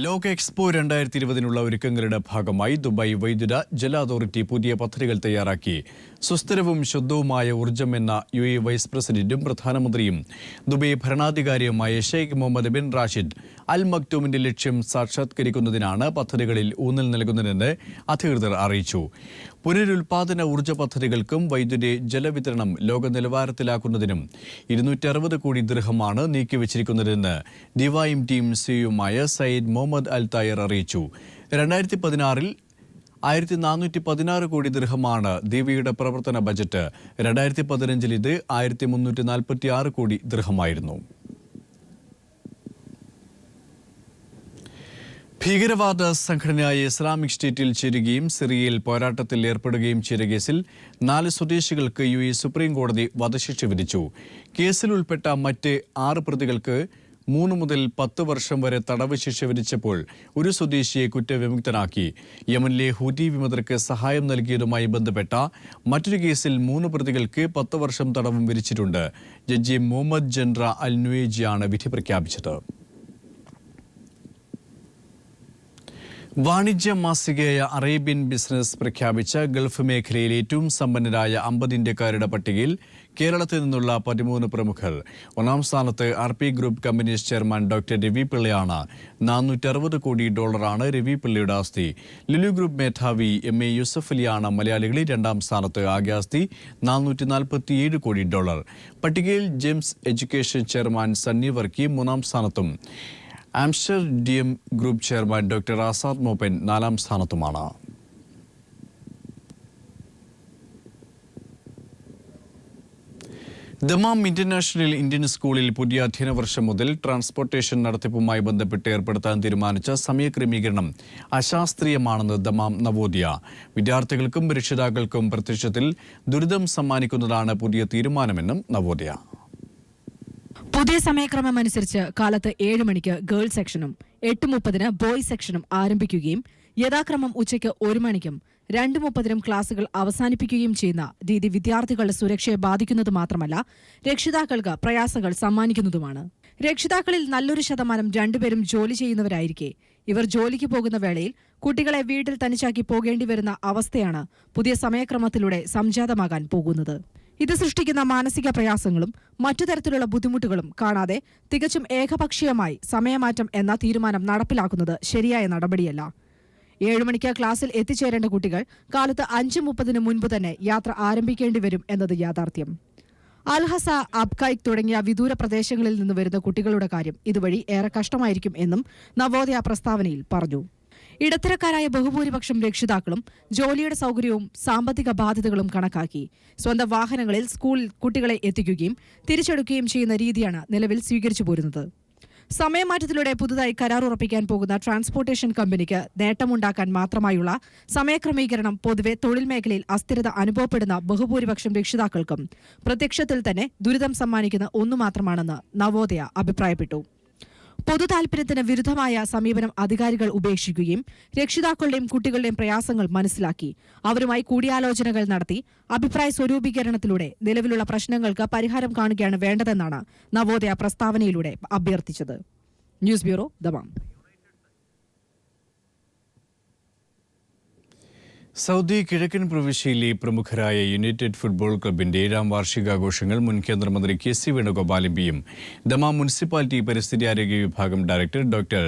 ലോക എക്സ്പോ 2020 ഒരുക്കങ്ങളുടെ ഭാഗമായി ദുബായ് വൈദ്യുത ജല അതോറിറ്റി പുതിയ പദ്ധതികൾ തയ്യാറാക്കി. സുസ്ഥിരവും ശുദ്ധവുമായ ഊർജ്ജം എന്ന UAE വൈസ് പ്രസിഡന്റും പ്രധാനമന്ത്രിയും ദുബായ് ഭരണാധികാരിയുമായ Sheikh Mohammed bin Rashid Al മക്തൂമിന്റെ ലക്ഷ്യം സാക്ഷാത്കരിക്കുന്നതിനാണ് പദ്ധതികളിൽ ഊന്നൽ നൽകുന്നതെന്ന് അധികൃതർ അറിയിച്ചു. പുനരുൽപാദന ഊർജ്ജ പദ്ധതികൾക്കും വൈദ്യുതി ജലവിതരണം ലോക നിലവാരത്തിലാക്കുന്നതിനും 260 കോടി ദിർഹമാണ് നീക്കിവച്ചിരിക്കുന്നതെന്ന് ഡിവൈം ടീം സിഇഒമായ സയ്യിദ് മുഹമ്മദ് അൽ തായർ അറിയിച്ചു. 2016-ൽ 1416 കോടി ദിർഹമാണ് ദിവയുടെ പ്രവർത്തന ബജറ്റ്. 2015-ൽ ഇത് 1346 കോടി ദിർഹമായിരുന്നു. ഭീകരവാദ സംഘടനയായ ഇസ്ലാമിക് സ്റ്റേറ്റിൽ ചേരുകയും സിറിയയിൽ പോരാട്ടത്തിൽ ഏർപ്പെടുകയും ചെയ്ത കേസിൽ 4 സ്വദേശികൾക്ക് UAE സുപ്രീം കോടതി വധശിക്ഷ വിധിച്ചു. കേസിൽ ഉൾപ്പെട്ട മറ്റ് 6 പ്രതികൾക്ക് 3 മുതൽ 10 വർഷം വരെ തടവ് ശിക്ഷ വിധിച്ചപ്പോൾ ഒരു സ്വദേശിയെ കുറ്റവിമുക്തനാക്കി. യമനിലെ ഹൂതി വിമതർക്ക് സഹായം നൽകിയതുമായി ബന്ധപ്പെട്ട മറ്റൊരു കേസിൽ 3 പ്രതികൾക്ക് 10 വർഷം തടവും വിധിച്ചിട്ടുണ്ട്. ജഡ്ജി മുഹമ്മദ് ജൻറ അൽ നുവേജിയാണ് വിധി പ്രഖ്യാപിച്ചത്. വാണിജ്യ മാസികയായ അറേബ്യൻ ബിസിനസ് പ്രഖ്യാപിച്ച ഗൾഫ് മേഖലയിലെ ഏറ്റവും സമ്പന്നരായ 50 ഇന്ത്യക്കാരുടെ പട്ടികയിൽ കേരളത്തിൽ നിന്നുള്ള 13 പ്രമുഖർ. 1-ാം സ്ഥാനത്ത് RP group companies chairman doctor Ravi പിള്ളയാണ്. $460 കോടി രവി പിള്ളയുടെ ആസ്തി. ലുലു ഗ്രൂപ്പ് മേധാവി MA യൂസഫ് അലിയാണ് മലയാളികളിൽ 2-ാം സ്ഥാനത്ത്. ആകെ ആസ്തി $447 കോടി. പട്ടികയിൽ GEMS education chairman Sunny Varkey 3-ാം സ്ഥാനത്തും Amsterdam group chairman doctor Azad Moopen 4-ാം സ്ഥാനത്തുമാണ്. ദമാം ഇന്റർനാഷണൽ ഇന്ത്യൻ സ്കൂളിൽ പുതിയ അധ്യയന വർഷം മുതൽ ട്രാൻസ്പോർട്ടേഷൻ നടത്തിപ്പുമായി ബന്ധപ്പെട്ട് ഏർപ്പെടുത്താൻ തീരുമാനിച്ച സമയക്രമീകരണം അശാസ്ത്രീയമാണെന്ന് ദമാം നവോദയ. വിദ്യാർത്ഥികൾക്കും രക്ഷിതാക്കൾക്കും പ്രത്യക്ഷത്തിൽ ദുരിതം സമ്മാനിക്കുന്നതാണ് പുതിയ തീരുമാനമെന്നും നവോദയ. പുതിയ സമയക്രമം അനുസരിച്ച് കാലത്ത് 7 മണിക്ക് ഗേൾസ് സെക്ഷനും 8:30-ന് ബോയ്സ് സെക്ഷനും ആരംഭിക്കുകയും യഥാക്രമം ഉച്ചയ്ക്ക് 1 മണിക്കും 2:30-നും ക്ലാസുകൾ അവസാനിപ്പിക്കുകയും ചെയ്യുന്ന രീതി വിദ്യാർത്ഥികളുടെ സുരക്ഷയെ ബാധിക്കുന്നത് മാത്രമല്ല, രക്ഷിതാക്കൾക്ക് പ്രയാസങ്ങൾ സമ്മാനിക്കുന്നതുമാണ്. രക്ഷിതാക്കളിൽ നല്ലൊരു ശതമാനം 2 പേരും ജോലി ചെയ്യുന്നവരായിരിക്കെ ഇവർ ജോലിക്ക് പോകുന്ന വേളയിൽ കുട്ടികളെ വീട്ടിൽ തനിച്ചാക്കി പോകേണ്ടി വരുന്ന അവസ്ഥയാണ് പുതിയ സമയക്രമത്തിലൂടെ സംജാതമാകാൻ പോകുന്നത്. ഇത് സൃഷ്ടിക്കുന്ന മാനസിക പ്രയാസങ്ങളും മറ്റു തരത്തിലുള്ള ബുദ്ധിമുട്ടുകളും കാണാതെ തികച്ചും ഏകപക്ഷീയമായി സമയമാറ്റം എന്ന തീരുമാനം നടപ്പിലാക്കുന്നത് ശരിയായ നടപടിയല്ല. 7 മണിക്ക് ക്ലാസ്സിൽ എത്തിച്ചേരേണ്ട കുട്ടികൾ കാലത്ത് 5:30-ന് മുൻപ് തന്നെ യാത്ര ആരംഭിക്കേണ്ടി വരും എന്നത് യാഥാർത്ഥ്യം. അൽഹസ, അബ്കൈക് തുടങ്ങിയ വിദൂര പ്രദേശങ്ങളിൽ നിന്ന് വരുന്ന കുട്ടികളുടെ കാര്യം ഇതുവഴി ഏറെ കഷ്ടമായിരിക്കും എന്നും നവോദയ പ്രസ്താവനയിൽ പറഞ്ഞു. ഇടത്തരക്കാരായ ബഹുഭൂരിപക്ഷം രക്ഷിതാക്കളും ജോലിയുടെ സൗകര്യവും സാമ്പത്തിക ബാധ്യതകളും കണക്കാക്കി സ്വന്തം വാഹനങ്ങളിൽ സ്കൂളിൽ കുട്ടികളെ എത്തിക്കുകയും തിരിച്ചെടുക്കുകയും ചെയ്യുന്ന രീതിയാണ് നിലവിൽ സ്വീകരിച്ചു പോരുന്നത്. സമയമാറ്റത്തിലൂടെ പുതുതായി കരാർ ഉറപ്പിക്കാൻ പോകുന്ന ട്രാൻസ്പോർട്ടേഷൻ കമ്പനിക്ക് നേട്ടമുണ്ടാക്കാൻ മാത്രമായുള്ള സമയക്രമീകരണം പൊതുവെ തൊഴിൽ മേഖലയിൽ അസ്ഥിരത അനുഭവപ്പെടുന്ന ബഹുഭൂരിപക്ഷം രക്ഷിതാക്കൾക്കും പ്രത്യക്ഷത്തിൽ തന്നെ ദുരിതം സമ്മാനിക്കുന്ന ഒന്നു മാത്രമാണെന്ന് നവോദയ അഭിപ്രായപ്പെട്ടു. പൊതു താൽപര്യത്തിന് വിരുദ്ധമായ സമീപനം അധികാരികൾ ഉപേക്ഷിക്കുകയും രക്ഷിതാക്കളുടെയും കുട്ടികളുടെയും പ്രയാസങ്ങൾ മനസ്സിലാക്കി അവരുമായി കൂടിയാലോചനകൾ നടത്തി അഭിപ്രായ സ്വരൂപീകരണത്തിലൂടെ നിലവിലുള്ള പ്രശ്നങ്ങൾക്ക് പരിഹാരം കാണുകയാണ് വേണ്ടതെന്നാണ് നവോദയ പ്രസ്താവനയിലൂടെ അഭ്യർത്ഥിച്ചത്. News bureau, Dammam. സൗദി കിഴക്കൻ പ്രവിശ്യയിലെ പ്രമുഖരായ യുണൈറ്റഡ് ഫുട്ബോൾ ക്ലബിന്റെ 7-ാം വാർഷികാഘോഷങ്ങൾ മുൻ കേന്ദ്രമന്ത്രി KC വേണുഗോപാൽ MPയും ദമാം മുനിസിപ്പാലിറ്റി പരിസ്ഥിതിയാരോഗ്യ വിഭാഗം ഡയറക്ടർ ഡോക്ടർ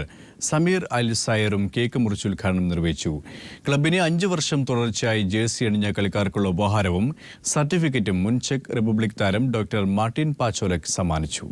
സമീർ അൽ സായറും കേക്ക് മുറിച്ച് ഉദ്ഘാടനം നിർവഹിച്ചു. ക്ലബിന് 5 വർഷം തുടർച്ചയായി ജേഴ്സി അണിഞ്ഞ കളിക്കാർക്കുള്ള ഉപഹാരവും സർട്ടിഫിക്കറ്റും മുൻ ചെക്ക് റിപ്പബ്ലിക് താരം ഡോക്ടർ മാർട്ടിൻ പാച്ചോലക് സമ്മാനിച്ചു.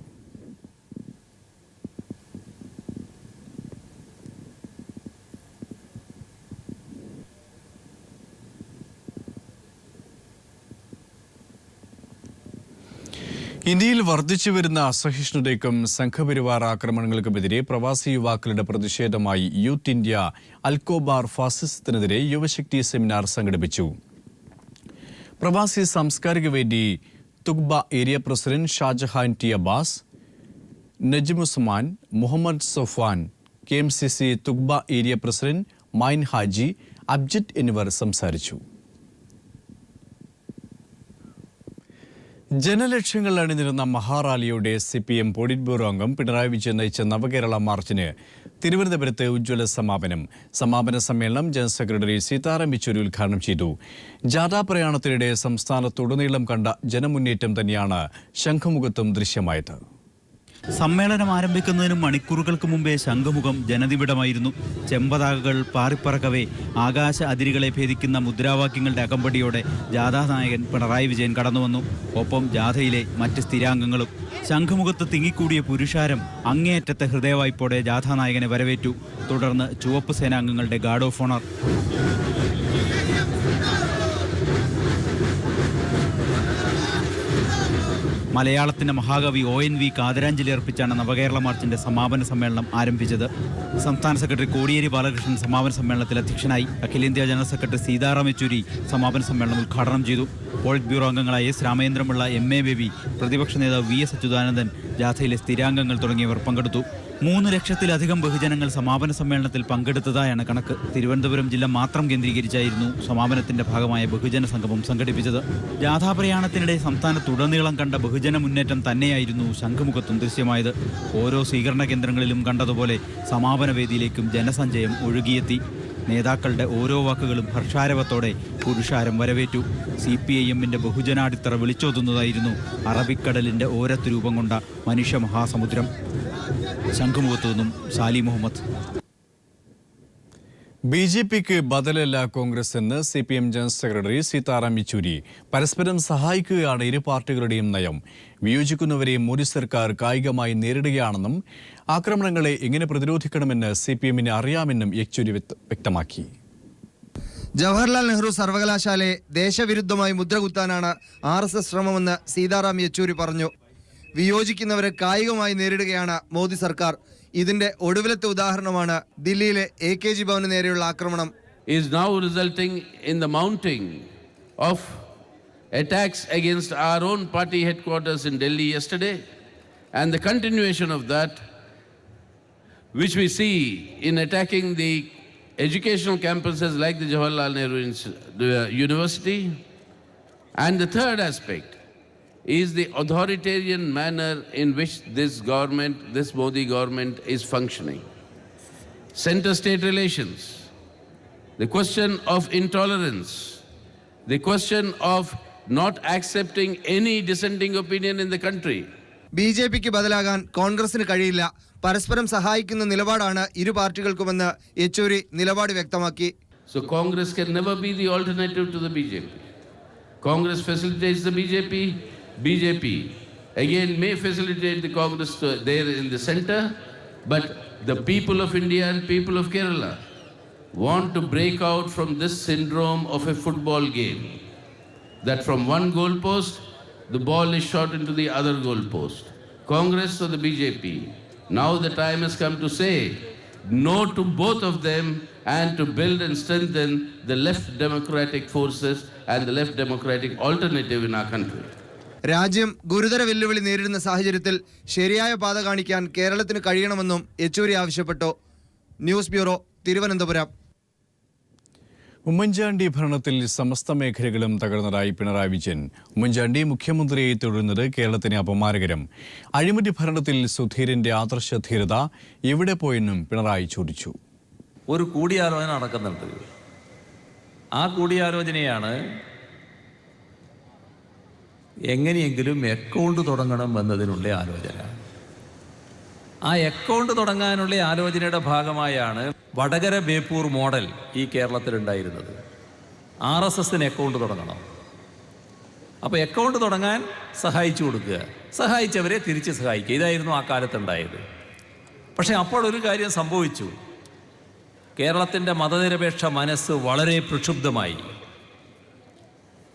ഇന്ത്യയിൽ വർദ്ധിച്ചുവരുന്ന അസഹിഷ്ണുതയ്ക്കും സംഘപരിവാർ ആക്രമണങ്ങൾക്കുമെതിരെ പ്രവാസി യുവാക്കളുടെ പ്രതിഷേധമായി യൂത്ത് ഇന്ത്യ അൽക്കോബാർ ഫാസിസത്തിനെതിരെ യുവശക്തി സെമിനാർ സംഘടിപ്പിച്ചു. പ്രവാസി സാംസ്കാരിക വേദി Thuqbah area president Shajahan T. Abbas, Najmuzzaman, Muhammad Sofan, KMCC Thuqbah area president Main Haji, Abhijith എന്നിവർ സംസാരിച്ചു. ജനലക്ഷങ്ങൾ അണിനിരുന്ന മഹാറാലിയുടെ CPM പോളിറ്റ് ബ്യൂറോ അംഗം പിണറായി വിജയൻ നയിച്ച നവകേരള മാർച്ചിന് തിരുവനന്തപുരത്ത് ഉജ്ജ്വല സമാപനം. സമാപന സമ്മേളനം ജനറൽ സെക്രട്ടറി സീതാറാം യെച്ചൂരി ഉദ്ഘാടനം ചെയ്തു. ജാഥാ പ്രയാണത്തിനിടെ സംസ്ഥാനത്തുടനീളം കണ്ട ജനമുന്നേറ്റം തന്നെയാണ് ശംഖുമുഖത്തും ദൃശ്യമായത്. സമ്മേളനം ആരംഭിക്കുന്നതിന് മണിക്കൂറുകൾക്ക് മുമ്പേ ശംഖുമുഖം ജനനിബിഡമായിരുന്നു. ചെമ്പതാകകൾ പാറിപ്പറക്കവേ ആകാശ അതിരുകളെ ഭേദിക്കുന്ന മുദ്രാവാക്യങ്ങളുടെ അകമ്പടിയോടെ ജാഥാനായകൻ പിണറായി വിജയൻ കടന്നുവന്നു. ഒപ്പം ജാഥയിലെ മറ്റ് സ്ഥിരാംഗങ്ങളും. ശംഖുമുഖത്ത് തിങ്ങിക്കൂടിയ പുരുഷാരം അങ്ങേയറ്റത്തെ ഹൃദയവായ്പോടെ ജാഥാനായകനെ വരവേറ്റു. തുടർന്ന് ചുവപ്പ് സേനാംഗങ്ങളുടെ ഗാർഡ് ഓഫ് ഓണർ. മലയാളത്തിന്റെ മഹാകവി ONV ആദരാഞ്ജലി അർപ്പിച്ചാണ് നവകേരള മാർച്ചിന്റെ സമാപന സമ്മേളനം ആരംഭിച്ചത്. സംസ്ഥാന സെക്രട്ടറി കോടിയേരി ബാലകൃഷ്ണൻ സമാപന സമ്മേളനത്തിൽ അധ്യക്ഷനായി. അഖിലേന്ത്യാ ജനറൽ സെക്രട്ടറി സീതാറാം യെച്ചൂരി സമാപന സമ്മേളനം ഉദ്ഘാടനം ചെയ്തു. പോളിറ്റ് ബ്യൂറോ അംഗങ്ങളായ S. രാമചന്ദ്രപിള്ള, MA ബേബി, പ്രതിപക്ഷ നേതാവ് VS അച്യുതാനന്ദൻ, ജാഥയിലെ സ്ഥിരാംഗങ്ങൾ തുടങ്ങിയവർ പങ്കെടുത്തു. 3 ലക്ഷത്തിലധികം ബഹുജനങ്ങൾ സമാപന സമ്മേളനത്തിൽ പങ്കെടുത്തതായാണ് കണക്ക്. തിരുവനന്തപുരം ജില്ല മാത്രം കേന്ദ്രീകരിച്ചായിരുന്നു സമാപനത്തിന്റെ ഭാഗമായ ബഹുജന സംഗമം സംഘടിപ്പിച്ചത്. ജാഥാപ്രയാണത്തിനിടെ സംസ്ഥാനത്തുടനീളം കണ്ട ബഹുജന മുന്നേറ്റം തന്നെയായിരുന്നു ശംഖുമുഖത്തും ദൃശ്യമായത്. ഓരോ സ്വീകരണ കേന്ദ്രങ്ങളിലും കണ്ടതുപോലെ സമാപന വേദിയിലേക്കും ജനസഞ്ചയം ഒഴുകിയെത്തി. നേതാക്കളുടെ ഓരോ വാക്കുകളും ഹർഷാരവത്തോടെ പുരുഷാരം വരവേറ്റു. CPIMന്റെ ബഹുജനാടിത്തറ വിളിച്ചോതുന്നതായിരുന്നു അറബിക്കടലിന്റെ ഓരത്ത് രൂപം കൊണ്ട മനുഷ്യ മഹാസമുദ്രം. ശംഖുമുഖത്തു നിന്നും സാലി മുഹമ്മദ്. BJPക്ക് ബദലല്ല കോൺഗ്രസ് എന്ന് CPM general secretary Sitaram Yechury. പരസ്പരം സഹായിക്കുകയാണ് ഇരു പാർട്ടികളുടെയും നയം. വിയോജിക്കുന്നവരെ മോദി സർക്കാർ കായികമായി നേരിടുകയാണെന്നും ആക്രമണങ്ങളെ എങ്ങനെ പ്രതിരോധിക്കണമെന്ന് CPMന് അറിയാമെന്നും യെച്ചൂരി വ്യക്തമാക്കി. ജവഹർലാൽ നെഹ്റു സർവകലാശാലയെ ദേശവിരുദ്ധമായി മുദ്രകുത്താനാണ് RSS ശ്രമമെന്ന് സീതാറാം യെച്ചൂരി പറഞ്ഞു. വിയോജിക്കുന്നവരെ കായികമായി നേരിടുകയാണ് മോദി സർക്കാർ. ഇതിന്റെ ഒടുവിലത്തെ ഉദാഹരണമാണ് ദില്ലിയിലെ AKG ഭവന് നേരെയുള്ള ആക്രമണം. is now resulting in the mounting of attacks against our own party headquarters in Delhi yesterday, and the continuation of that, which we see in attacking the educational campuses like the Jawaharlal Nehru University. And the third aspect is the authoritarian manner in which this government, this Modi government, is functioning. Center-state relations, the question of intolerance, the question of not accepting any dissenting opinion in the country. BJPക്ക് ബദലാകാൻ കോൺഗ്രസിന് കഴിയില്ല. പരസ്പരം സഹായിക്കുന്ന നിലപാടാണ് ഇരു പാർട്ടികൾക്കുമെന്ന് യെച്ചൂരി നിലപാട് വ്യക്തമാക്കി. So Congress can never be the alternative to the BJP. Congress facilitates the BJP. BJP again may facilitate the Congress there in the center, but the people of India and people of Kerala want to break out from this syndrome of a football game, that from one goal post the ball is shot into the other goal post. Congress or the BJP, now the time has come to say no to both of them and to build and strengthen the left democratic forces and the left democratic alternative in our country. രാജ്യം ഗുരുതര വെല്ലുവിളി നേരിടുന്ന സാഹചര്യത്തിൽ ശരിയായ പാത കാണിക്കാൻ കേരളത്തിന് കഴിയണമെന്നും യെച്ചൂരി ആവശ്യപ്പെട്ടു. News bureau, Thiruvananthapuram. ഉമ്മൻചാണ്ടി ഭരണത്തിൽ സമസ്ത മേഖലകളും തകർന്നതായി പിണറായി വിജയൻ. ഉമ്മൻചാണ്ടി മുഖ്യമന്ത്രിയായി തുടരുന്നത് കേരളത്തിന് അപമാനകരം. അഴിമതി ഭരണത്തിൽ സുധീരന്റെ ആദർശധീരത എവിടെ പോയെന്നും പിണറായി ചോദിച്ചു. ഒരു കൂടിയാലോചന നടക്കുന്നുണ്ട്. ആ കൂടിയാലോചനയാണ് എങ്ങനെയെങ്കിലും അക്കൗണ്ട് തുടങ്ങണം എന്നതിനുള്ള ആലോചന. ആ അക്കൗണ്ട് തുടങ്ങാനുള്ള ആലോചനയുടെ ഭാഗമായാണ് വടകര ബേപ്പൂർ മോഡൽ ഈ കേരളത്തിലുണ്ടായിരുന്നത്. RSSന് അക്കൗണ്ട് തുടങ്ങണം. അപ്പോൾ അക്കൗണ്ട് തുടങ്ങാൻ സഹായിച്ചു കൊടുക്കുക, സഹായിച്ചവരെ തിരിച്ച് സഹായിക്കുക, ഇതായിരുന്നു ആ കാലത്തുണ്ടായത്. പക്ഷേ അപ്പോൾ ഒരു കാര്യം സംഭവിച്ചു. കേരളത്തിൻ്റെ മതനിരപേക്ഷ മനസ്സ് വളരെ പ്രക്ഷുബ്ധമായി.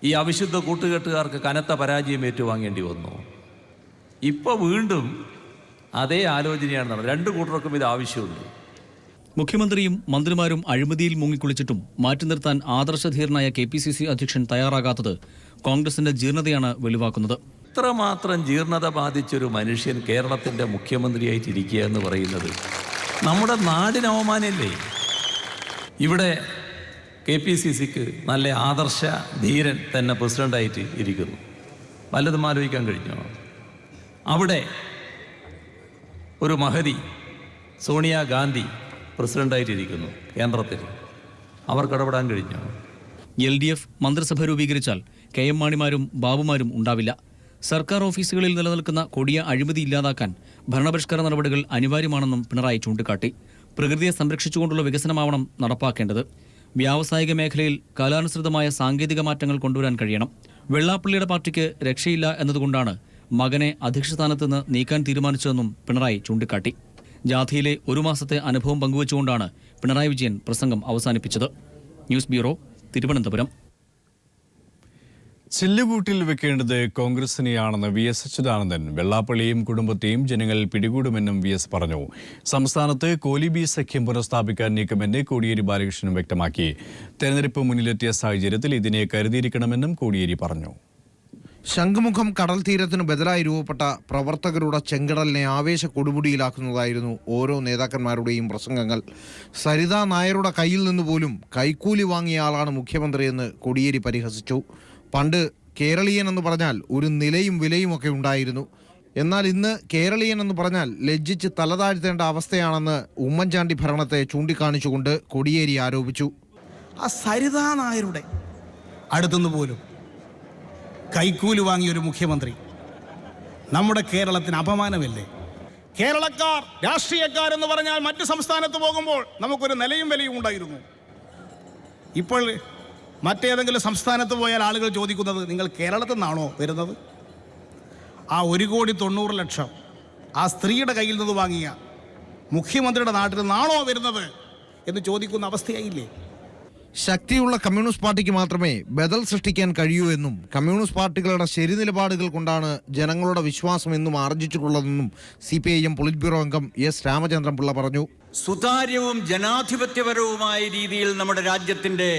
ഈ അവിശുദ്ധ കൂട്ടുകെട്ടുകാർക്ക് കനത്ത പരാജയം ഏറ്റുവാങ്ങേണ്ടി വന്നു. ഇപ്പോൾ വീണ്ടും അതേ ആലോചനയാണ് നടന്നത്. രണ്ടു കൂട്ടർക്കും ഇത് ആവശ്യമുണ്ട്. മുഖ്യമന്ത്രിയും മന്ത്രിമാരും അഴിമതിയിൽ മുങ്ങിക്കുളിച്ചിട്ടും മാറ്റി നിർത്താൻ ആദർശധീരനായ KPCC അധ്യക്ഷൻ തയ്യാറാകാത്തത് കോൺഗ്രസിന്റെ ജീർണതയാണ് വെളിവാക്കുന്നത്. ഇത്രമാത്രം ജീർണത ബാധിച്ചൊരു മനുഷ്യൻ കേരളത്തിൻ്റെ മുഖ്യമന്ത്രിയായിട്ടിരിക്കുക എന്ന് പറയുന്നത് നമ്മുടെ നാടിന് അവമാനമല്ലേ? ഇവിടെ KPCCക്ക് നല്ല ആദർശ ധീരൻ തന്നെ പ്രസിഡൻ്റായിട്ട് ഇരിക്കുന്നു. വല്ലതും ആലോചിക്കാൻ കഴിഞ്ഞോ? അവിടെ ഒരു മഹതി സോണിയാഗാന്ധി പ്രസിഡൻ്റായിട്ടിരിക്കുന്നു കേന്ദ്രത്തിൽ. അവർക്ക് ഇടപെടാൻ കഴിഞ്ഞോ? LDF മന്ത്രിസഭ രൂപീകരിച്ചാൽ KM മാണിമാരും ബാബുമാരും ഉണ്ടാവില്ല. സർക്കാർ ഓഫീസുകളിൽ നിലനിൽക്കുന്ന കൊടിയ അഴിമതി ഇല്ലാതാക്കാൻ ഭരണപരിഷ്കരണ നടപടികൾ അനിവാര്യമാണെന്നും പിണറായി ചൂണ്ടിക്കാട്ടി. പ്രകൃതിയെ സംരക്ഷിച്ചുകൊണ്ടുള്ള വികസനമാവണം നടപ്പാക്കേണ്ടത്. വ്യാവസായിക മേഖലയിൽ കാലാനുസൃതമായ സാങ്കേതിക മാറ്റങ്ങൾ കൊണ്ടുവരാൻ കഴിയണം. വെള്ളാപ്പള്ളിയുടെ പാർട്ടിക്ക് രക്ഷയില്ല എന്നതുകൊണ്ടാണ് മകനെ അധ്യക്ഷസ്ഥാനത്ത് നിന്ന് നീക്കാൻ തീരുമാനിച്ചതെന്നും പിണറായി ചൂണ്ടിക്കാട്ടി. ജാഥയിലെ ഒരു മാസത്തെ അനുഭവം പങ്കുവച്ചുകൊണ്ടാണ് പിണറായി വിജയൻ പ്രസംഗം അവസാനിപ്പിച്ചത്. News bureau, Thiruvananthapuram. ചില്ലുകൂട്ടിൽ വെക്കേണ്ടത് കോൺഗ്രസിനെയാണെന്ന് VS അച്യുതാനന്ദൻ. വെള്ളാപ്പള്ളിയും കുടുംബത്തെയും ജനങ്ങൾ പിടികൂടുമെന്നും VS പറഞ്ഞു. സംസ്ഥാനത്ത് കോലിബി സഖ്യം പുനഃസ്ഥാപിക്കാൻ നീക്കമെന്ന് കോടിയേരി ബാലകൃഷ്ണൻ വ്യക്തമാക്കി. തെരഞ്ഞെടുപ്പ് മുന്നിലെത്തിയ സാഹചര്യത്തിൽ ഇതിനെ കരുതിയിരിക്കണമെന്നും കോടിയേരി പറഞ്ഞു. ശംഖുമുഖം കടൽ തീരത്തിന് ബദലായി രൂപപ്പെട്ട പ്രവർത്തകരുടെ ചെങ്കടലിനെ ആവേശ കൊടുമുടിയിലാക്കുന്നതായിരുന്നു ഓരോ നേതാക്കന്മാരുടെയും പ്രസംഗങ്ങൾ. സരിതാ നായരുടെ കയ്യിൽ നിന്ന് പോലും കൈക്കൂലി വാങ്ങിയ ആളാണ് മുഖ്യമന്ത്രിയെന്ന് കോടിയേരി പരിഹസിച്ചു. പണ്ട് കേരളീയൻ എന്ന് പറഞ്ഞാൽ ഒരു നിലയും വിലയും ഒക്കെ ഉണ്ടായിരുന്നു. എന്നാൽ ഇന്ന് കേരളീയൻ എന്ന് പറഞ്ഞാൽ ലജ്ജിച്ച് തലതാഴ്ത്തേണ്ട അവസ്ഥയാണെന്ന് ഉമ്മൻചാണ്ടി ഭരണത്തെ ചൂണ്ടിക്കാണിച്ചുകൊണ്ട് കോടിയേരി ആരോപിച്ചു. ആ സരിതാ നായരുടെ അടുത്തുനിന്ന് പോലും കൈക്കൂലി വാങ്ങിയൊരു മുഖ്യമന്ത്രി നമ്മുടെ കേരളത്തിന് അപമാനമല്ലേ? കേരളക്കാർ, രാഷ്ട്രീയക്കാരെന്ന് പറഞ്ഞാൽ മറ്റ് സംസ്ഥാനത്ത് പോകുമ്പോൾ നമുക്കൊരു നിലയും വിലയും ഉണ്ടായിരുന്നു. ഇപ്പോൾ മറ്റേതെങ്കിലും സംസ്ഥാനത്ത് പോയാൽ ആളുകൾ ചോദിക്കുന്നത്, നിങ്ങൾ കേരളത്തിൽ നിന്നാണോ വരുന്നത്? ആ 1,90,00,000 ആ സ്ത്രീയുടെ കയ്യിൽ നിന്ന് വാങ്ങിയ മുഖ്യമന്ത്രിയുടെ നാട്ടിൽ നിന്നാണോ വരുന്നത് എന്ന് ചോദിക്കുന്ന അവസ്ഥയായില്ലേ? ശക്തിയുള്ള കമ്മ്യൂണിസ്റ്റ് പാർട്ടിക്ക് മാത്രമേ ബദൽ സൃഷ്ടിക്കാൻ കഴിയൂ എന്നും കമ്മ്യൂണിസ്റ്റ് പാർട്ടികളുടെ ശരി നിലപാടുകൾ കൊണ്ടാണ് ജനങ്ങളുടെ വിശ്വാസം എന്നും ആർജിച്ചിട്ടുള്ളതെന്നും CPIM പൊളിറ്റ് ബ്യൂറോ അംഗം S. രാമചന്ദ്രൻ പിള്ള പറഞ്ഞു. സുതാര്യവും ജനാധിപത്യപരവുമായ രീതിയിൽ നമ്മുടെ രാജ്യത്തിൻ്റെ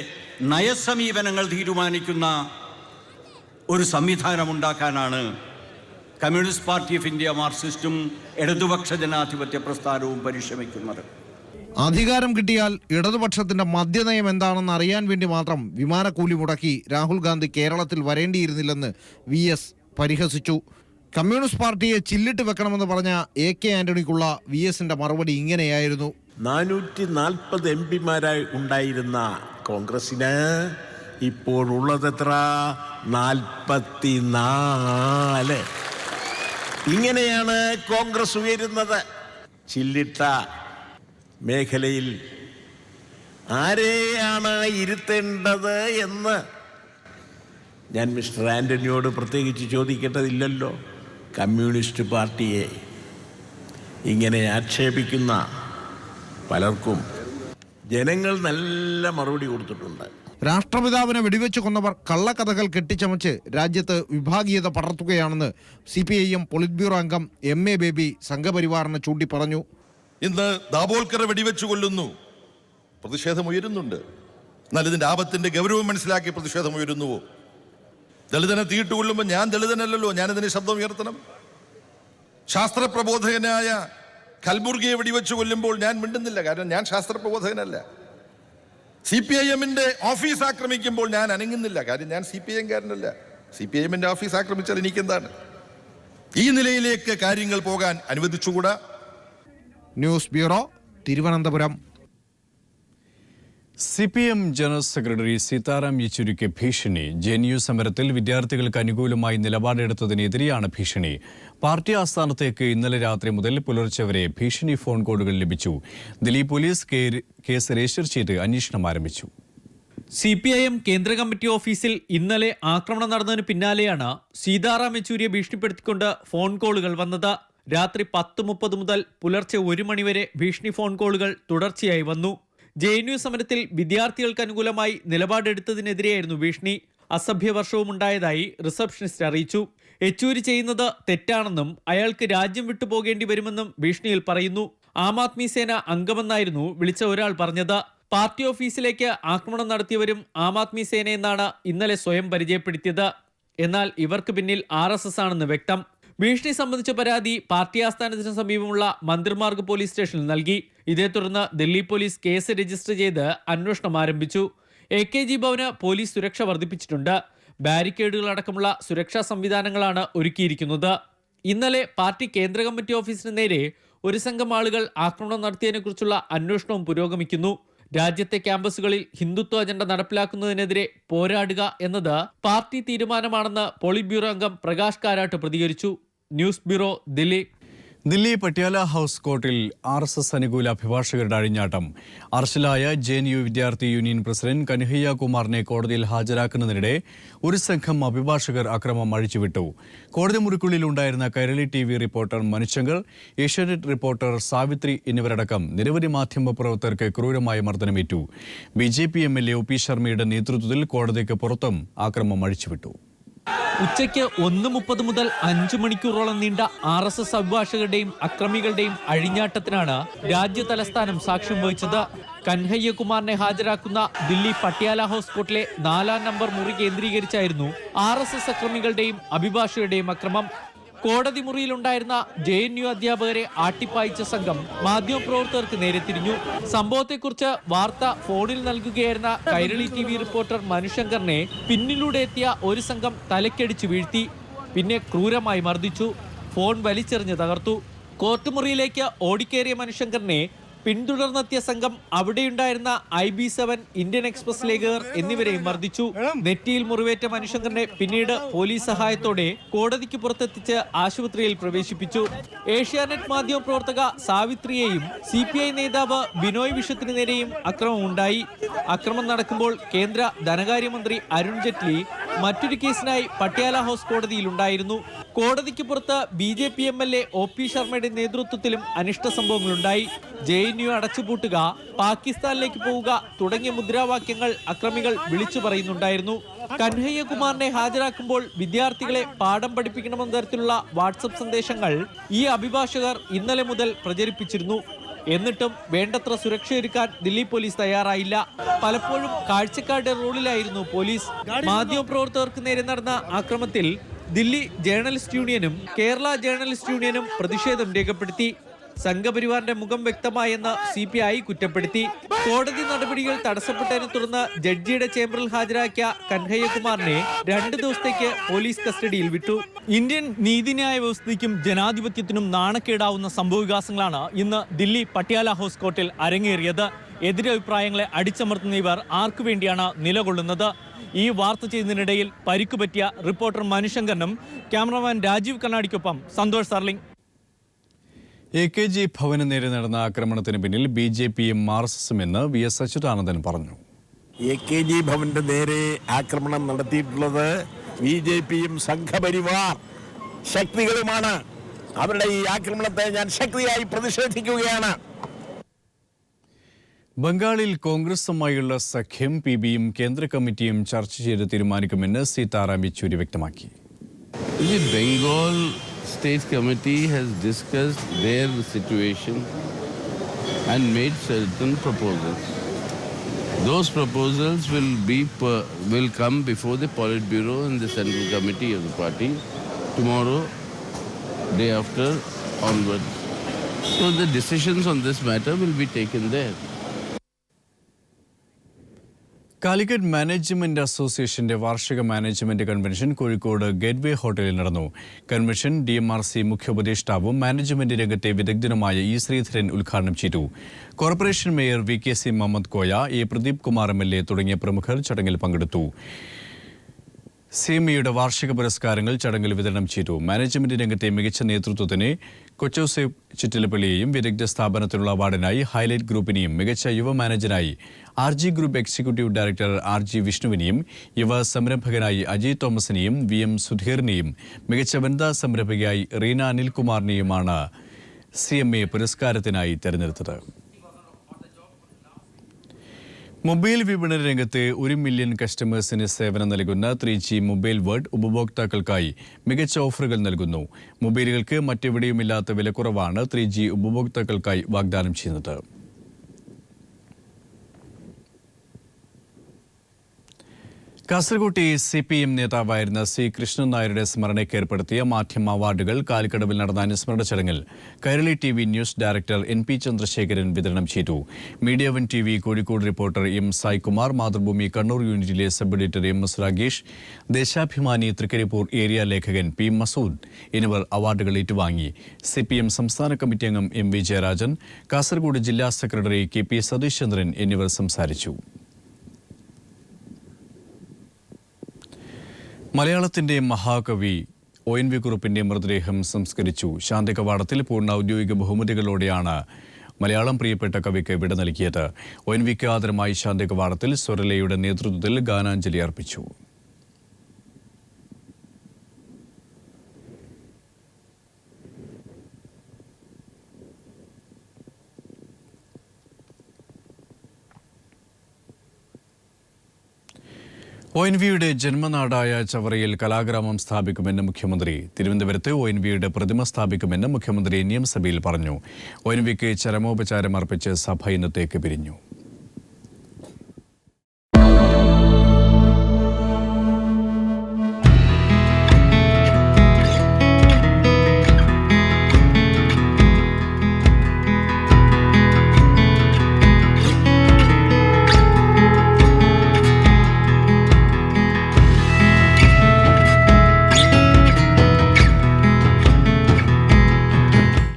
നയസമീപനങ്ങൾ തീരുമാനിക്കുന്ന ഒരു സംവിധാനമുണ്ടാക്കാനാണ് കമ്മ്യൂണിസ്റ്റ് പാർട്ടി ഓഫ് ഇന്ത്യ മാർക്സിസ്റ്റും ഇടതുപക്ഷ ജനാധിപത്യ പ്രസ്ഥാനവും പരിശ്രമിക്കുന്നത്. അധികാരം കിട്ടിയാൽ ഇടതുപക്ഷത്തിന്റെ മദ്യനയം എന്താണെന്ന് അറിയാൻ വേണ്ടി മാത്രം വിമാനക്കൂലി മുടക്കി രാഹുൽ ഗാന്ധി കേരളത്തിൽ വരേണ്ടിയിരുന്നില്ലെന്ന് VS പരിഹസിച്ചു. കമ്മ്യൂണിസ്റ്റ് പാർട്ടിയെ ചില്ലിട്ട് വെക്കണമെന്ന് പറഞ്ഞ AK ആന്റണിക്കുള്ള VSന്റെ മറുപടി ഇങ്ങനെയായിരുന്നു. 440 MPമാരായി ഉണ്ടായിരുന്ന കോൺഗ്രസിന് ഇപ്പോഴുള്ളതെത്ര? 44. ഇങ്ങനെയാണ് കോൺഗ്രസ് ഉയരുന്നത്. ചില്ലിട്ട മേഖലയിൽ ആരെയാണ് ഇരുത്തേണ്ടത് എന്ന് ഞാൻ മിസ്റ്റർ ആന്റണിയോട് പ്രത്യേകിച്ച് ചോദിക്കേണ്ടതില്ലല്ലോ. കമ്മ്യൂണിസ്റ്റ് പാർട്ടിയെ ഇങ്ങനെ ആക്ഷേപിക്കുന്ന പലർക്കും ജനങ്ങൾ നല്ല മറുപടി കൊടുത്തിട്ടുണ്ട്. രാഷ്ട്രപിതാവിനെ വെടിവെച്ച് കൊന്നവർ കള്ളക്കഥകൾ കെട്ടിച്ചമച്ച് രാജ്യത്ത് വിഭാഗീയത പടർത്തുകയാണെന്ന് CPIM പൊളിറ്റ് ബ്യൂറോ അംഗം MA ബേബി സംഘപരിവാറിനെ ചൂണ്ടി പറഞ്ഞു. ഇന്ന് ദാബോൽക്കറെ വെടിവെച്ച് കൊല്ലുന്നു, പ്രതിഷേധമുയരുന്നുണ്ട്. എന്നാൽ ഇതിൻ്റെ ആപത്തിൻ്റെ ഗൗരവം മനസ്സിലാക്കി പ്രതിഷേധമുയരുന്നുവോ? ദളിതനെ തീയിട്ട് കൊല്ലുമ്പോൾ ഞാൻ ദളിതനല്ലല്ലോ, ഞാനിതിന് ശബ്ദം ഉയർത്തണം. ശാസ്ത്രപ്രബോധകനായ കൽബുർഗിയെ വെടിവെച്ച് കൊല്ലുമ്പോൾ ഞാൻ മിണ്ടുന്നില്ല, കാരണം ഞാൻ ശാസ്ത്രപ്രബോധകനല്ല. CPIMന്റെ ഓഫീസ് ആക്രമിക്കുമ്പോൾ ഞാൻ അനങ്ങുന്നില്ല, കാര്യം ഞാൻ CPIMകാരനല്ല. CPIMന്റെ ഓഫീസ് ആക്രമിച്ചാൽ എനിക്കെന്താണ്? ഈ നിലയിലേക്ക് കാര്യങ്ങൾ പോകാൻ അനുവദിച്ചുകൂടാ. News bureau, Thiruvananthapuram. CPM general secretary Sitaram യെച്ചൂരിക്ക് ഭീഷണി. JNU സമരത്തിൽ വിദ്യാർത്ഥികൾക്ക് അനുകൂലമായി നിലപാടെടുത്തതിനെതിരെയാണ് ഭീഷണി. പാർട്ടി ആസ്ഥാനത്തേക്ക് ഇന്നലെ രാത്രി മുതൽ പുലർച്ചെ വരെ ഭീഷണി ഫോൺ കോളുകൾ ലഭിച്ചു. ദില്ലി പോലീസ് കേസ് രജിസ്റ്റർ ചെയ്ത് അന്വേഷണം ആരംഭിച്ചു. CPIM കേന്ദ്ര കമ്മിറ്റി ഓഫീസിൽ ഇന്നലെ ആക്രമണം നടന്നതിന് പിന്നാലെയാണ് സീതാറാം യെച്ചൂരിയെ ഭീഷണിപ്പെടുത്തിക്കൊണ്ട് ഫോൺ കോളുകൾ വന്നത്. രാത്രി 10:30 മുതൽ പുലർച്ചെ 1 മണിവരെ ഭീഷണി ഫോൺ കോളുകൾ തുടർച്ചയായി വന്നു. JNU സമരത്തിൽ വിദ്യാർത്ഥികൾക്ക് അനുകൂലമായി നിലപാടെടുത്തതിനെതിരെയായിരുന്നു ഭീഷണി. അസഭ്യവർഷവും ഉണ്ടായതായി റിസപ്ഷനിസ്റ്റ് അറിയിച്ചു. യെച്ചൂരി ചെയ്യുന്നത് തെറ്റാണെന്നും അയാൾക്ക് രാജ്യം വിട്ടുപോകേണ്ടി വരുമെന്നും ഭീഷണിയിൽ പറയുന്നു. ആം ആദ്മി സേന അംഗമെന്നായിരുന്നു വിളിച്ച ഒരാൾ പറഞ്ഞത്. പാർട്ടി ഓഫീസിലേക്ക് ആക്രമണം നടത്തിയവരും ആം ആദ്മി സേനയെന്നാണ് ഇന്നലെ സ്വയം പരിചയപ്പെടുത്തിയത്. എന്നാൽ ഇവർക്ക് പിന്നിൽ RSS ആണെന്ന് വ്യക്തം. ഭീഷണി സംബന്ധിച്ച പരാതി പാർട്ടി ആസ്ഥാനത്തിന് സമീപമുള്ള മന്ത്രിമാർഗ് പോലീസ് സ്റ്റേഷനിൽ നൽകി. ഇതേ തുടർന്ന് ദില്ലി പോലീസ് കേസ് രജിസ്റ്റർ ചെയ്ത് അന്വേഷണം ആരംഭിച്ചു. AKG ഭവന് പോലീസ് സുരക്ഷ വർദ്ധിപ്പിച്ചിട്ടുണ്ട്. ബാരിക്കേഡുകളടക്കമുള്ള സുരക്ഷാ സംവിധാനങ്ങളാണ് ഒരുക്കിയിരിക്കുന്നത്. ഇന്നലെ പാർട്ടി കേന്ദ്ര കമ്മിറ്റി ഓഫീസിന് നേരെ ഒരു സംഘം ആളുകൾ ആക്രമണം നടത്തിയതിനെക്കുറിച്ചുള്ള അന്വേഷണവും പുരോഗമിക്കുന്നു. രാജ്യത്തെ ക്യാമ്പസുകളിൽ ഹിന്ദുത്വ അജണ്ട നടപ്പിലാക്കുന്നതിനെതിരെ പോരാടുക എന്നത് പാർട്ടി തീരുമാനമാണെന്ന് പോളിറ്റ് ബ്യൂറോ അംഗം പ്രകാശ് കാരാട്ട് പ്രതികരിച്ചു. News bureau, Delhi. Delhi Patiala house കോർട്ടിൽ RSS അനുകൂല അഭിഭാഷകരുടെ അഴിഞ്ഞാട്ടം. അറസ്റ്റിലായ JNU വിദ്യാർത്ഥി യൂണിയൻ പ്രസിഡന്റ് കൻഹയ്യ കുമാറിനെ കോടതിയിൽ ഹാജരാക്കുന്നതിനിടെ ഒരു സംഘം അഭിഭാഷകർ അക്രമം അഴിച്ചുവിട്ടു. കോടതി മുറിക്കുള്ളിൽ ഉണ്ടായിരുന്ന Kairali TV reporter Manushankar, Asianet reporter Savithri എന്നിവരടക്കം നിരവധി മാധ്യമപ്രവർത്തകർക്ക് ക്രൂരമായ മർദ്ദനമേറ്റു. BJP MLA OP ശർമ്മയുടെ നേതൃത്വത്തിൽ കോടതിക്ക് പുറത്തും അക്രമം അഴിച്ചുവിട്ടു. ഉച്ചയ്ക്ക് 1:30 മുതൽ 5 മണിക്കൂറോളം നീണ്ട RSS അഭിഭാഷകരുടെയും അക്രമികളുടെയും അഴിഞ്ഞാട്ടത്തിനാണ് രാജ്യ തലസ്ഥാനം സാക്ഷ്യം വഹിച്ചത്. കൻഹയ്യ കുമാറിനെ ഹാജരാക്കുന്ന ദില്ലി പട്യാല ഹൗസ് കോർട്ടിലെ 4-ാം നമ്പർ മുറി കേന്ദ്രീകരിച്ചായിരുന്നു RSS അക്രമികളുടെയും അഭിഭാഷകരുടെയും അക്രമം. കോടതി മുറിയിലുണ്ടായിരുന്ന JNU അധ്യാപകരെ ആട്ടിപ്പായിച്ച സംഘം മാധ്യമപ്രവർത്തകർക്ക് നേരെ തിരിഞ്ഞു. സംഭവത്തെക്കുറിച്ച് വാർത്ത ഫോണിൽ നൽകുകയായിരുന്ന കൈരളി TV റിപ്പോർട്ടർ മനുശങ്കറിനെ പിന്നിലൂടെ എത്തിയ ഒരു സംഘം തലക്കടിച്ചു വീഴ്ത്തി. പിന്നെ ക്രൂരമായി മർദ്ദിച്ചു. ഫോൺ വലിച്ചെറിഞ്ഞ് തകർത്തു. കോർട്ട് മുറിയിലേക്ക് ഓടിക്കേറിയ മനുശങ്കറിനെ പിന്തുടർന്നെത്തിയ സംഘം അവിടെയുണ്ടായിരുന്ന IB7, ഇന്ത്യൻ എക്സ്പ്രസ് ലേഖകർ എന്നിവരെയും മർദ്ദിച്ചു. നെറ്റിയിൽ മുറിവേറ്റ മനുശങ്കറിനെ പിന്നീട് പോലീസ് സഹായത്തോടെ കോടതിക്ക് പുറത്തെത്തിച്ച് ആശുപത്രിയിൽ പ്രവേശിപ്പിച്ചു. ഏഷ്യാനെറ്റ് മാധ്യമപ്രവർത്തക സാവിത്രിയെയും CPI നേതാവ് ബിനോയ് വിശ്വത്തിന് നേരെയും അക്രമമുണ്ടായി. അക്രമം നടക്കുമ്പോൾ കേന്ദ്ര ധനകാര്യമന്ത്രി അരുൺ ജെയ്റ്റ്ലി മറ്റൊരു കേസിനായി പട്യാല ഹൗസ് കോടതിയിലുണ്ടായിരുന്നു. കോടതിക്ക് പുറത്ത് BJP MLA OP ശർമ്മയുടെ നേതൃത്വത്തിലും അനിഷ്ട സംഭവങ്ങളുണ്ടായി. JNU അടച്ചുപൂട്ടുക, പാകിസ്ഥാനിലേക്ക് പോവുക തുടങ്ങിയ മുദ്രാവാക്യങ്ങൾ അക്രമികൾ വിളിച്ചു പറയുന്നുണ്ടായിരുന്നു. കൻഹയ്യ കുമാറിനെ ഹാജരാക്കുമ്പോൾ വിദ്യാർത്ഥികളെ പാഠം പഠിപ്പിക്കണമെന്ന തരത്തിലുള്ള വാട്സപ്പ് സന്ദേശങ്ങൾ ഈ അഭിഭാഷകർ ഇന്നലെ മുതൽ പ്രചരിപ്പിച്ചിരുന്നു. എന്നിട്ടും വേണ്ടത്ര സുരക്ഷയൊരുക്കാൻ ദില്ലി പോലീസ് തയ്യാറായില്ല. പലപ്പോഴും കാഴ്ചക്കാരുടെ റോളിലായിരുന്നു പോലീസ്. മാധ്യമപ്രവർത്തകർക്ക് നേരെ നടന്ന ആക്രമണത്തിൽ ദില്ലി ജേർണലിസ്റ്റ് യൂണിയനും കേരള ജേർണലിസ്റ്റ് യൂണിയനും പ്രതിഷേധം രേഖപ്പെടുത്തി. സംഘപരിവാറിന്റെ മുഖം വ്യക്തമായെന്ന് CPI കുറ്റപ്പെടുത്തി. കോടതി നടപടികൾ തടസ്സപ്പെട്ടതിനെ തുടർന്ന് ജഡ്ജിയുടെ ചേംബറിൽ ഹാജരാക്കിയ കൻഹയ്യ കുമാറിനെ 2 ദിവസത്തേക്ക് പോലീസ് കസ്റ്റഡിയിൽ വിട്ടു. ഇന്ത്യൻ നീതിന്യായ വ്യവസ്ഥയ്ക്കും ജനാധിപത്യത്തിനും നാണക്കേടാവുന്ന സംഭവവികാസങ്ങളാണ് ഇന്ന് ദില്ലി പട്യാല ഹൗസ് കോർട്ടിൽ അരങ്ങേറിയത്. എതിരഭിപ്രായങ്ങളെ അടിച്ചമർത്തുന്ന ഇവർ ആർക്കു വേണ്ടിയാണ് നിലകൊള്ളുന്നത്? ഈ വാർത്ത ചെയ്യുന്നതിനിടയിൽ പരിക്കുപറ്റിയ reporter മനുശങ്കറിനും cameraman Rajeev കണ്ണാടിക്കൊപ്പം Santhosh സർലിംഗ്. AKG ഭവന് നേരെ നടന്ന ആക്രമണത്തിന് പിന്നിൽ BJPയും RSSും എന്ന് VS അച്യുതാനന്ദൻ പറഞ്ഞു. AKG ഭവന്റെ നേരെ ആക്രമണം നടത്തിയിട്ടുള്ളത് BJPയും സംഘപരിവാർ ശക്തികളുമാണ്. അവരുടെ ഈ ആക്രമണത്തെ ഞാൻ ശക്തിയായി പ്രതിഷേധിക്കുകയാണ്. ബംഗാളിൽ കോൺഗ്രസുമായുള്ള സഖ്യം PBയും കേന്ദ്ര കമ്മിറ്റിയും ചർച്ച ചെയ്ത് തീരുമാനിക്കുമെന്ന് സീതാറാം യെച്ചൂരി വ്യക്തമാക്കി. Bengal State Committee has discussed their situation and made certain proposals. Those proposals will come before the Politburo and the Central Committee of the party tomorrow, day after onwards. So the decisions on this matter will be taken there. Calicut management അസോസിയേഷന്റെ വാർഷിക management convention Kozhikode gateway ഹോട്ടലിൽ നടന്നു. Convention DMRC മുഖ്യ ഉപദേഷ്ടാവും management രംഗത്തെ വിദഗ്ധനുമായ E. Sreedharan ഉദ്ഘാടനം ചെയ്തു. Corporation mayor VKC Muhammad Koya, A. Pradeep Kumar MLA തുടങ്ങിയ പ്രമുഖർ ചടങ്ങിൽ പങ്കെടുത്തു. CMEയുടെ വാർഷിക പുരസ്കാരങ്ങൾ ചടങ്ങിൽ വിതരണം ചെയ്തു. മാനേജ്മെന്റ് രംഗത്തെ മികച്ച നേതൃത്വത്തിന് കൊച്ചൗസേബ് ചിറ്റിലപ്പള്ളിയെയും വിദഗ്ധ സ്ഥാപനത്തിനുള്ള അവാർഡിനായി ഹൈലൈറ്റ് ഗ്രൂപ്പിനെയും മികച്ച യുവ മാനേജറായി RG group executive director RG വിഷ്ണുവിനെയും യുവ സംരംഭകനായി അജയ് തോമസിനെയും VM സുധീറിനെയും മികച്ച വനിതാ സംരംഭകയായി റീന അനിൽകുമാറിനെയുമാണ് CMA പുരസ്കാരത്തിനായി തെരഞ്ഞെടുത്തത്. മൊബൈൽ വിപണന രംഗത്ത് 1 മില്യൺ കസ്റ്റമേഴ്സിന് സേവനം നൽകുന്ന 3G മൊബൈൽ വേൾഡ് ഉപഭോക്താക്കൾക്കായി മികച്ച ഓഫറുകൾ നൽകുന്നു. മൊബൈലുകൾക്ക് മറ്റെവിടെയുമില്ലാത്ത വിലക്കുറവാണ് 3G ഉപഭോക്താക്കൾക്കായി വാഗ്ദാനം ചെയ്യുന്നത്. കാസർകോട്ടെ CPM നേതാവായിരുന്ന C. കൃഷ്ണൻ നായരുടെ സ്മരണയ്ക്ക് ഏർപ്പെടുത്തിയ മാധ്യമ അവാർഡുകൾ കാലിക്കടവിൽ നടന്ന അനുസ്മരണ ചടങ്ങിൽ Kairali TV news director NP Chandrasekharan വിതരണം ചെയ്തു. Media One TV Kozhikode reporter M. Saikumar, Mathrubhumi Kannur യൂണിറ്റിലെ sub editor M. S. Ragesh, Deshabhimani Thrikkaripur area ലേഖകൻ P. മസൂദ് എന്നിവർ അവാർഡുകൾ ഏറ്റുവാങ്ങി. CPM സംസ്ഥാന കമ്മിറ്റി അംഗം M. V. ജയരാജൻ, കാസർഗോഡ് ജില്ലാ സെക്രട്ടറി KP. സതീഷ് ചന്ദ്രൻ എന്നിവർ സംസാരിച്ചു. മലയാളത്തിന്റെ മഹാകവി ONV കുറുപ്പിന്റെ മൃതദേഹം സംസ്കരിച്ചു. ശാന്തി കവാടത്തിൽ പൂർണ്ണ ഔദ്യോഗിക ബഹുമതികളോടെയാണ് മലയാളം പ്രിയപ്പെട്ട കവിക്ക് വിട നൽകിയത്. ONVക്ക് ആദരമായി ശാന്തി കവാടത്തിൽ സ്വരലയുടെ നേതൃത്വത്തിൽ ഗാനാഞ്ജലി അർപ്പിച്ചു. ONVയുടെ ജന്മനാടായ ചവറയിൽ കലാഗ്രാമം സ്ഥാപിക്കുമെന്ന് മുഖ്യമന്ത്രി. തിരുവനന്തപുരത്ത് ONVയുടെ പ്രതിമ സ്ഥാപിക്കുമെന്ന് മുഖ്യമന്ത്രി നിയമസഭയിൽ പറഞ്ഞു. ONVക്ക് ചരമോപചാരം അർപ്പിച്ച് സഭ ഇന്നത്തേക്ക് പിരിഞ്ഞു.